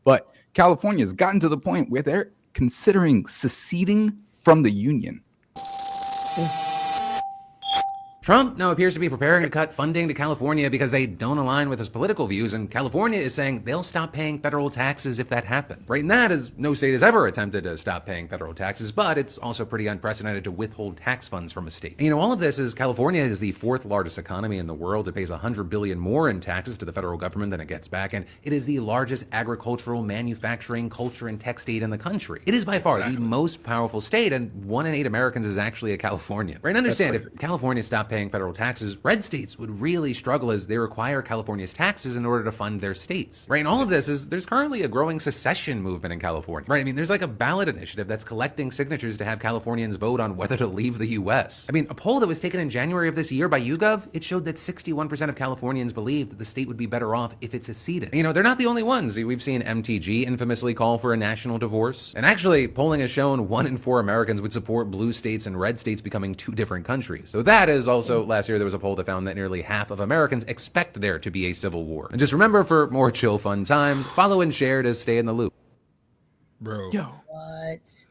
But California has gotten to the point where they're considering seceding from the union. Trump now appears to be preparing to cut funding to California because they don't align with his political views, and California is saying they'll stop paying federal taxes if that happens. Right, and that is, no state has ever attempted to stop paying federal taxes, but it's also pretty unprecedented to withhold tax funds from a state. And, all of this is California is the fourth largest economy in the world. It pays $100 billion more in taxes to the federal government than it gets back, and it is the largest agricultural, manufacturing, culture, and tech state in the country. It is by far the most powerful state, and 1 in 8 Americans is actually a Californian. Right, and understand, if California stopped paying federal taxes, red states would really struggle as they require California's taxes in order to fund their states. Right, and all of this is, there's currently a growing secession movement in California. Right, I mean, there's like a ballot initiative that's collecting signatures to have Californians vote on whether to leave the US. I mean, a poll that was taken in January of this year by YouGov, it showed that 61% of Californians believe that the state would be better off if it seceded. They're not the only ones. We've seen MTG infamously call for a national divorce. And actually, polling has shown 1 in 4 Americans would support blue states and red states becoming 2 different countries. So that is also, last year there was a poll that found that nearly half of Americans expect there to be a civil war. And just remember, for more chill fun times, follow and share to stay in the loop. Bro. Yo. What?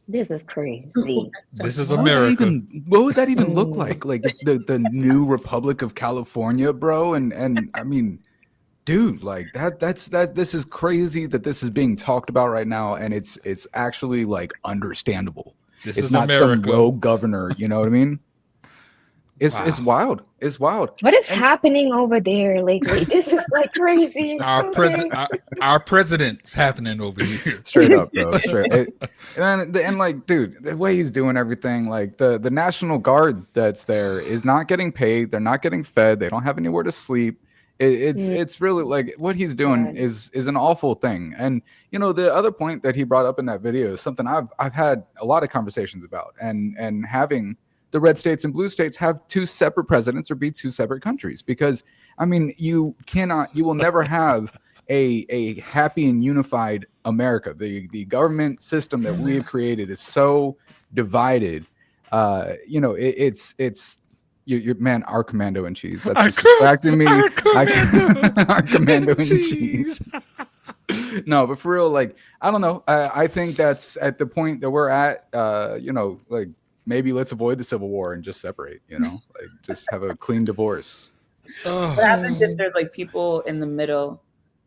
This is crazy. This is America. What would that even look like? Like the new Republic of California, bro? And I mean, dude, like this is crazy that this is being talked about right now, and it's actually like understandable. It's not America. Some rogue governor, you know what I mean? It's wild. It's wild. What is happening over there lately? This is like crazy. Our president's happening over here. Straight up, bro. And like, dude, the way he's doing everything, like the National Guard that's there is not getting paid. They're not getting fed. They don't have anywhere to sleep. It's really like what he's doing is an awful thing. And the other point that he brought up in that video is something I've had a lot of conversations about, and having the red states and blue states have 2 separate presidents or be 2 separate countries, because I mean you will never have a happy and unified America. The government system that we have created is so divided. It's you man, our commando in cheese. That's distracting me. Our commando in cheese. No, but for real, like, I don't know. I think that's at the point that we're at. Like, maybe let's avoid the Civil War and just separate. Like just have a clean divorce. What happens if there's like people in the middle?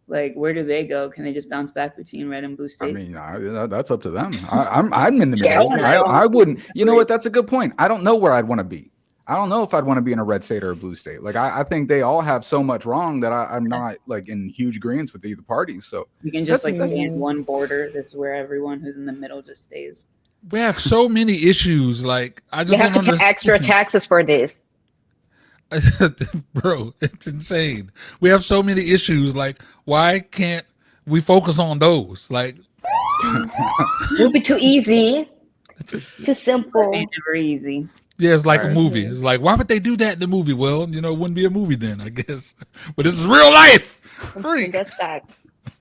Like, where do they go? Can they just bounce back between red and blue states? I mean, that's up to them. I'm in the middle. I wouldn't. You know what? That's a good point. I don't know where I'd want to be. I don't know if I'd want to be in a red state or a blue state. Like, I think they all have so much wrong that I'm not like in huge agreement with either party. So you can just like stand one border. This is where everyone who's in the middle just stays. We have so many issues. Like, I just you have to pay extra taxes for this. Bro, it's insane. We have so many issues. Like, why can't we focus on those? Like, it would be too easy, too simple. It's never easy. Yeah, it's like a movie. It's like, why would they do that in the movie? Well, it wouldn't be a movie then, I guess. But this is real life. That's facts.